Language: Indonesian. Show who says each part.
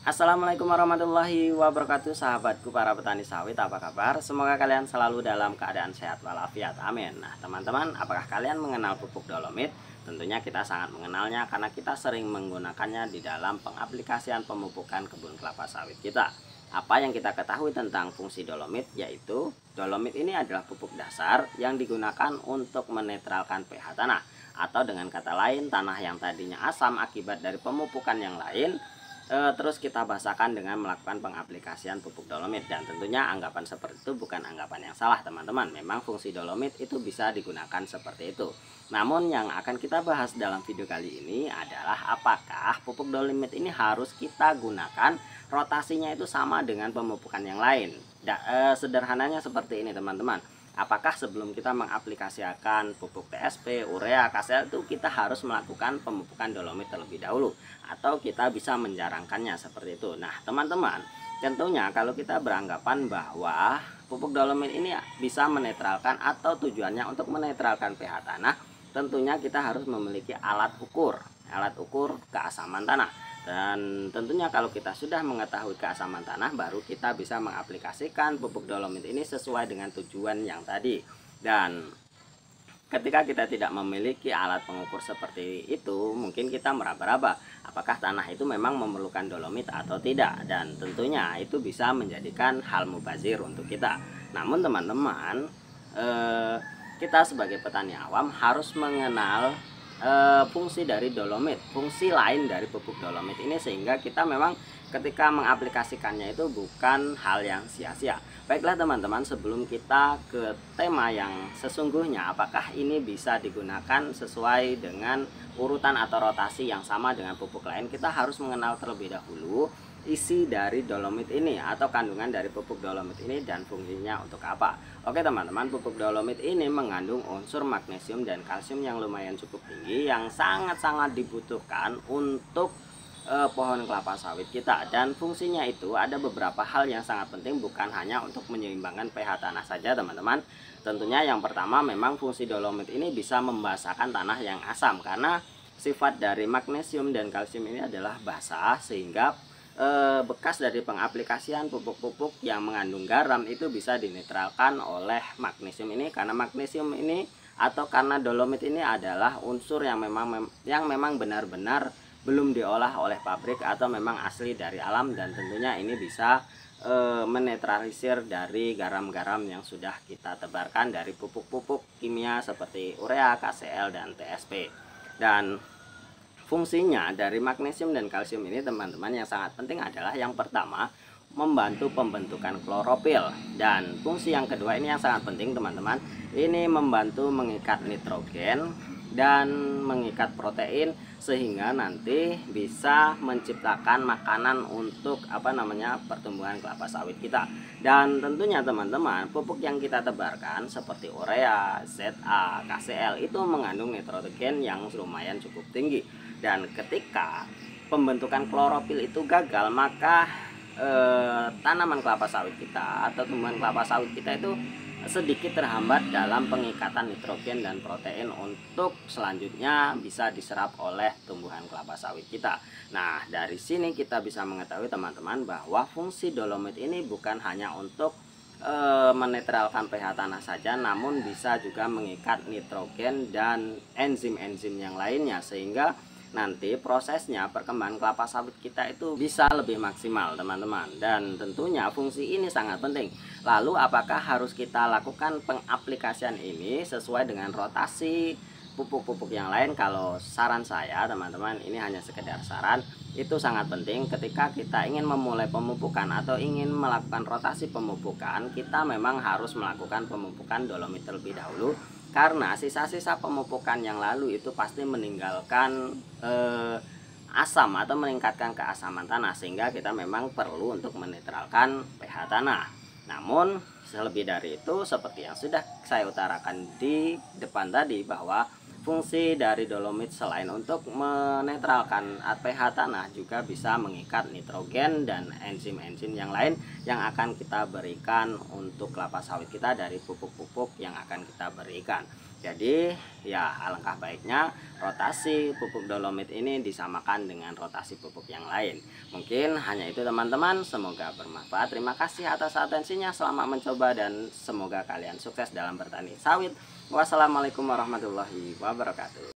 Speaker 1: Assalamualaikum warahmatullahi wabarakatuh, sahabatku para petani sawit, apa kabar? Semoga kalian selalu dalam keadaan sehat walafiat, amin. Nah teman-teman, apakah kalian mengenal pupuk dolomit? Tentunya kita sangat mengenalnya karena kita sering menggunakannya di dalam pengaplikasian pemupukan kebun kelapa sawit kita. Apa yang kita ketahui tentang fungsi dolomit? Yaitu dolomit ini adalah pupuk dasar yang digunakan untuk menetralkan pH tanah, atau dengan kata lain, tanah yang tadinya asam akibat dari pemupukan yang lain, terus kita basahkan dengan melakukan pengaplikasian pupuk dolomit. Dan tentunya anggapan seperti itu bukan anggapan yang salah teman-teman. Memang fungsi dolomit itu bisa digunakan seperti itu. Namun yang akan kita bahas dalam video kali ini adalah apakah pupuk dolomit ini harus kita gunakan rotasinya itu sama dengan pemupukan yang lain. Sederhananya seperti ini teman-teman. Apakah sebelum kita mengaplikasikan pupuk TSP, urea, KCL itu kita harus melakukan pemupukan dolomit terlebih dahulu, atau kita bisa menjarangkannya seperti itu. Nah teman-teman, tentunya kalau kita beranggapan bahwa pupuk dolomit ini bisa menetralkan atau tujuannya untuk menetralkan pH tanah, tentunya kita harus memiliki alat ukur keasaman tanah. Dan tentunya kalau kita sudah mengetahui keasaman tanah, baru kita bisa mengaplikasikan pupuk dolomit ini sesuai dengan tujuan yang tadi. Dan ketika kita tidak memiliki alat pengukur seperti itu, mungkin kita meraba-raba apakah tanah itu memang memerlukan dolomit atau tidak. Dan tentunya itu bisa menjadikan hal mubazir untuk kita. Namun teman-teman, kita sebagai petani awam harus mengenal fungsi dari dolomit, fungsi lain dari pupuk dolomit ini, sehingga kita memang ketika mengaplikasikannya itu bukan hal yang sia-sia. Baiklah teman-teman, sebelum kita ke tema yang sesungguhnya, apakah ini bisa digunakan sesuai dengan urutan atau rotasi yang sama dengan pupuk lain, kita harus mengenal terlebih dahulu isi dari dolomit ini atau kandungan dari pupuk dolomit ini dan fungsinya untuk apa. Oke teman-teman, pupuk dolomit ini mengandung unsur magnesium dan kalsium yang lumayan cukup tinggi, yang sangat-sangat dibutuhkan untuk pohon kelapa sawit kita. Dan fungsinya itu ada beberapa hal yang sangat penting, bukan hanya untuk menyeimbangkan pH tanah saja teman-teman. Tentunya yang pertama, memang fungsi dolomit ini bisa membasahkan tanah yang asam, karena sifat dari magnesium dan kalsium ini adalah basah, sehingga bekas dari pengaplikasian pupuk-pupuk yang mengandung garam itu bisa dinetralkan oleh magnesium ini, karena magnesium ini atau karena dolomit ini adalah unsur yang memang benar-benar belum diolah oleh pabrik atau memang asli dari alam. Dan tentunya ini bisa menetralisir dari garam-garam yang sudah kita tebarkan dari pupuk-pupuk kimia seperti urea, KCL, dan TSP. Dan fungsinya dari magnesium dan kalsium ini teman-teman yang sangat penting adalah yang pertama, membantu pembentukan klorofil. Dan fungsi yang kedua ini yang sangat penting teman-teman, ini membantu mengikat nitrogen dan mengikat protein, sehingga nanti bisa menciptakan makanan untuk pertumbuhan kelapa sawit kita. Dan tentunya teman-teman, pupuk yang kita tebarkan seperti urea, ZA, KCL itu mengandung nitrogen yang lumayan cukup tinggi. Dan ketika pembentukan klorofil itu gagal, maka tanaman kelapa sawit kita atau tumbuhan kelapa sawit kita itu sedikit terhambat dalam pengikatan nitrogen dan protein untuk selanjutnya bisa diserap oleh tumbuhan kelapa sawit kita. Nah dari sini kita bisa mengetahui teman-teman bahwa fungsi dolomit ini bukan hanya untuk menetralkan pH tanah saja, namun bisa juga mengikat nitrogen dan enzim-enzim yang lainnya, sehingga nanti prosesnya perkembangan kelapa sawit kita itu bisa lebih maksimal teman-teman. Dan tentunya fungsi ini sangat penting. Lalu apakah harus kita lakukan pengaplikasian ini sesuai dengan rotasi pupuk-pupuk yang lain? Kalau saran saya teman-teman, ini hanya sekedar saran, itu sangat penting ketika kita ingin memulai pemupukan atau ingin melakukan rotasi pemupukan, kita memang harus melakukan pemupukan dolomit terlebih dahulu, karena sisa-sisa pemupukan yang lalu itu pasti meninggalkan asam atau meningkatkan keasaman tanah, sehingga kita memang perlu untuk menetralkan pH tanah. Namun selebih dari itu, seperti yang sudah saya utarakan di depan tadi, bahwa fungsi dari dolomit selain untuk menetralkan pH tanah juga bisa mengikat nitrogen dan enzim-enzim yang lain yang akan kita berikan untuk kelapa sawit kita dari pupuk-pupuk yang akan kita berikan. Jadi ya alangkah baiknya rotasi pupuk dolomit ini disamakan dengan rotasi pupuk yang lain. Mungkin hanya itu teman-teman, semoga bermanfaat. Terima kasih atas atensinya, selamat mencoba dan semoga kalian sukses dalam bertani sawit. Wassalamualaikum warahmatullahi wabarakatuh.